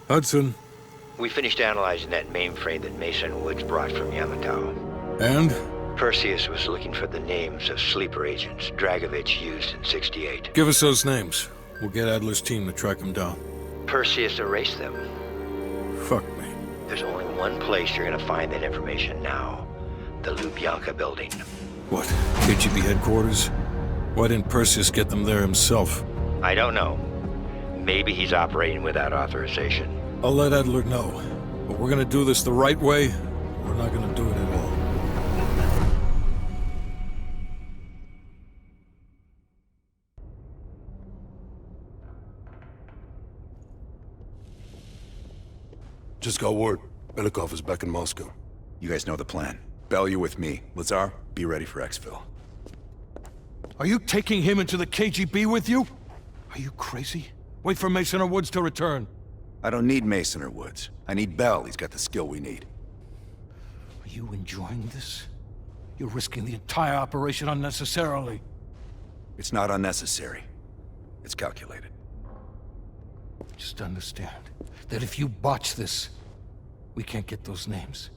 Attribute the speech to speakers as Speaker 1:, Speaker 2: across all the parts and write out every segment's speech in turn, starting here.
Speaker 1: Hudson.
Speaker 2: We finished analyzing that mainframe that Mason Woods brought from Yamato.
Speaker 1: And?
Speaker 2: Perseus was looking for the names of sleeper agents Dragovich used in '68.
Speaker 1: Give us those names. We'll get Adler's team to track them down.
Speaker 2: Perseus erased them.
Speaker 1: Fuck me.
Speaker 2: There's only one place you're gonna find that information now. The Lubyanka building.
Speaker 1: What? KGB headquarters? Why didn't Perseus get them there himself?
Speaker 2: I don't know. Maybe he's operating without authorization.
Speaker 1: I'll let Adler know. But we're gonna do this the right way, or we're not gonna do it at all.
Speaker 3: Just got word. Belikov is back in Moscow.
Speaker 4: You guys know the plan. Bell, you're with me. Lazar, be ready for exfil.
Speaker 1: Are you taking him into the KGB with you? Are you crazy? Wait for Mason or Woods to return.
Speaker 4: I don't need Mason or Woods. I need Bell. He's got the skill we need.
Speaker 1: Are you enjoying this? You're risking the entire operation unnecessarily.
Speaker 4: It's not unnecessary. It's calculated.
Speaker 1: Just understand that if you botch this, we can't get those names.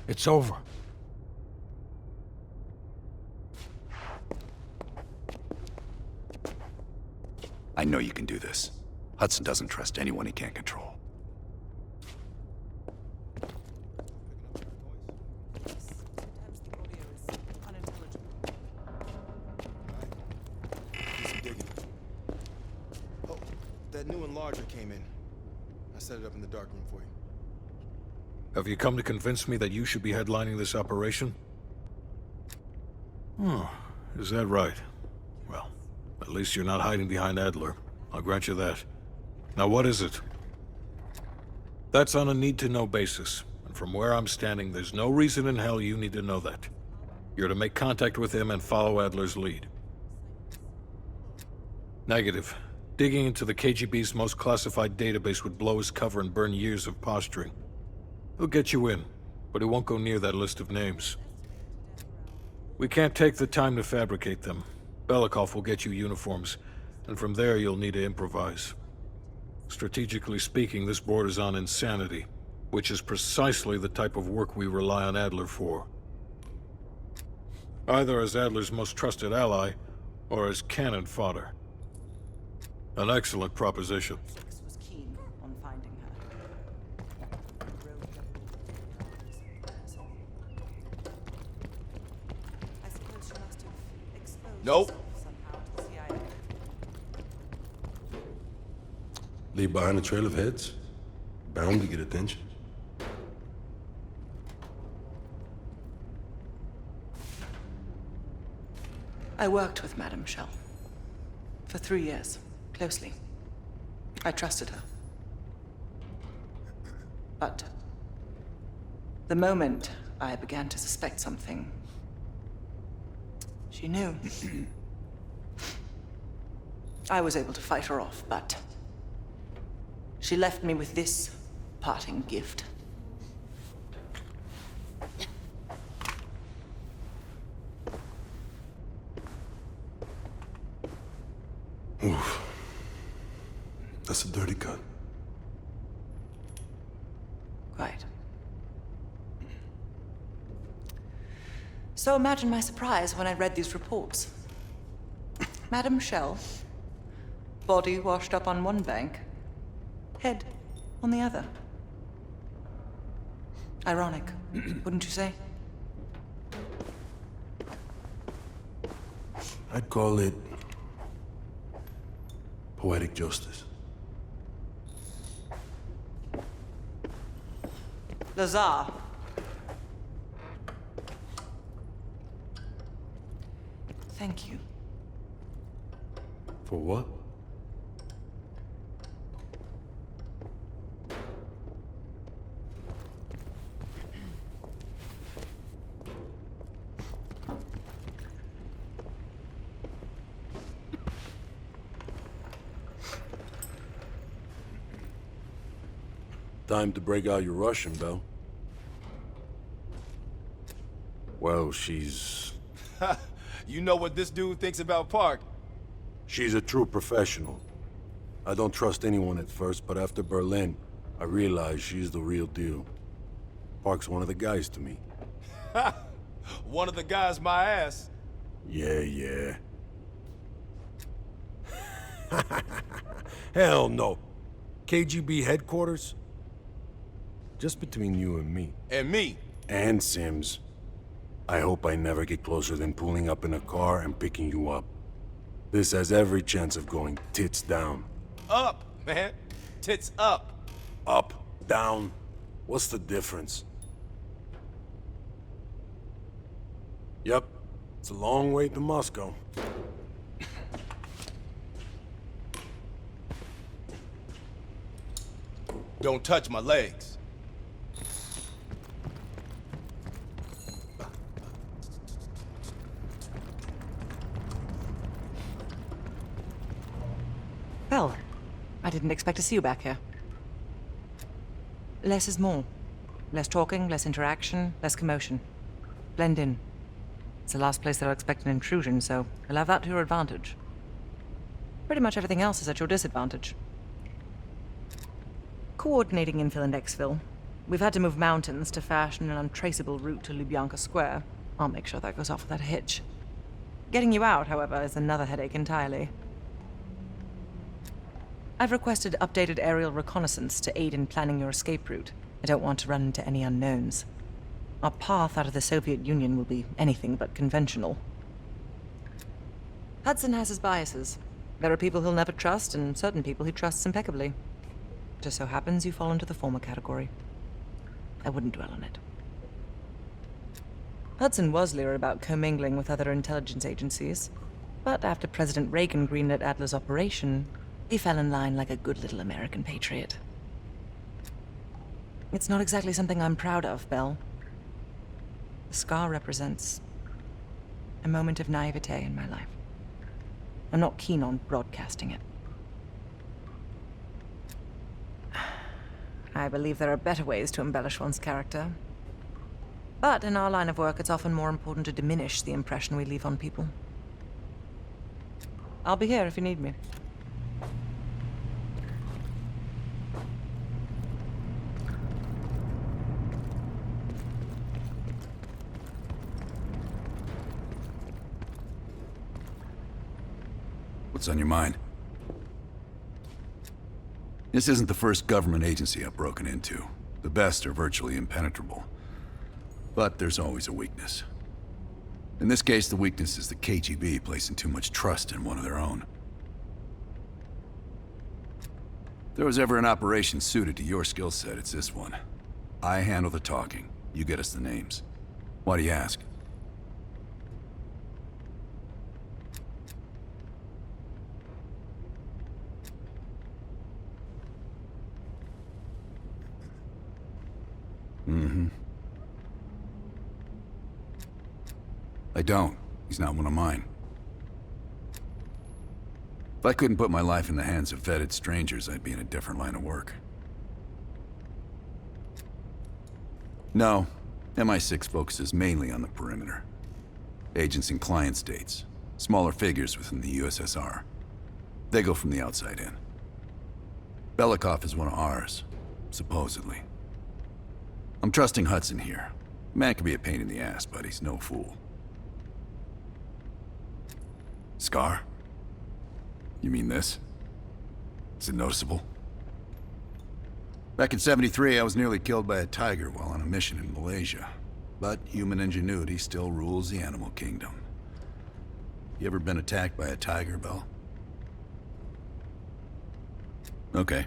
Speaker 1: It's over.
Speaker 4: I know you can do this. Hudson doesn't trust anyone he can't control.
Speaker 5: Do some digging. Oh, that new enlarger came in. I set it up in the dark room for you.
Speaker 1: Have you come to convince me that you should be headlining this operation? Oh, is that right? Well, at least you're not hiding behind Adler. I'll grant you that. Now what is it? That's on a need-to-know basis. And from where I'm standing, there's no reason in hell you need to know that. You're to make contact with him and follow Adler's lead. Negative. Digging into the KGB's most classified database would blow his cover and burn years of posturing. He'll get you in, but he won't go near that list of names. We can't take the time to fabricate them. Belikov will get you uniforms, and from there you'll need to improvise. Strategically speaking, this borders on insanity, which is precisely the type of work we rely on Adler for. Either as Adler's most trusted ally, or as cannon fodder. An excellent proposition.
Speaker 6: Was keen on finding her. I suppose she must have exposed
Speaker 5: Nope.
Speaker 6: herself somehow to the CIA.
Speaker 3: Leave behind a trail of heads. Bound to get attention.
Speaker 6: I worked with Madame Shell for 3 years, closely. I trusted her. But the moment I began to suspect something, she knew. I was able to fight her off, but she left me with this parting gift.
Speaker 3: Oof. That's a dirty cut.
Speaker 6: Quite. So imagine my surprise when I read these reports. Madame Shell, body washed up on one bank, head on the other. Ironic, wouldn't you say?
Speaker 3: I'd call it poetic justice.
Speaker 6: Lazar. Thank you.
Speaker 3: For what? Time to break out your Russian, Bell. Well, she's
Speaker 5: You know what this dude thinks about Park?
Speaker 3: a true professional. I don't trust anyone at first, but after Berlin, I realized she's the real deal. Park's one of the guys to me.
Speaker 5: One of the guys my ass.
Speaker 3: Yeah. Hell no. KGB headquarters? Just between you and me.
Speaker 5: And me.
Speaker 3: And Sims. I hope I never get closer than pulling up in a car and picking you up. This has every chance of going tits down.
Speaker 5: Up, man. Tits up.
Speaker 3: Up, down, what's the difference? Yep, it's a long way to Moscow.
Speaker 5: Don't touch my legs.
Speaker 6: Well, I didn't expect to see you back here. Less is more. Less talking, less interaction, less commotion. Blend in. It's the last place that I'll expect an intrusion, so you'll have that to your advantage. Pretty much everything else is at your disadvantage. Coordinating infill and exfil. We've had to move mountains to fashion an untraceable route to Lubyanka Square. I'll make sure that goes off without a hitch. Getting you out, however, is another headache entirely. I've requested updated aerial reconnaissance to aid in planning your escape route. I don't want to run into any unknowns. Our path out of the Soviet Union will be anything but conventional. Hudson has his biases. There are people he'll never trust, and certain people he trusts impeccably. Just so happens you fall into the former category. I wouldn't dwell on it. Hudson was leery about commingling with other intelligence agencies, but after President Reagan greenlit Adler's operation, he fell in line like a good little American patriot. It's not exactly something I'm proud of, Belle. The scar represents a moment of naivete in my life. I'm not keen on broadcasting it. I believe there are better ways to embellish one's character. But in our line of work, it's often more important to diminish the impression we leave on people. I'll be here if you need me.
Speaker 4: What's on your mind? This isn't the first government agency I've broken into. The best are virtually impenetrable. But there's always a weakness. In this case, the weakness is the KGB placing too much trust in one of their own. If there was ever an operation suited to your skill set, it's this one. I handle the talking. You get us the names. Why do you ask? I don't. He's not one of mine. If I couldn't put my life in the hands of vetted strangers, I'd be in a different line of work. No, MI6 focuses mainly on the perimeter. Agents in client states, smaller figures within the USSR. They go from the outside in. Belikov is one of ours, supposedly. I'm trusting Hudson here. Man can be a pain in the ass, but he's no fool. Scar? You mean this? Is it noticeable? Back in '73, I was nearly killed by a tiger while on a mission in Malaysia. But human ingenuity still rules the animal kingdom. You ever been attacked by a tiger, Belle? Okay,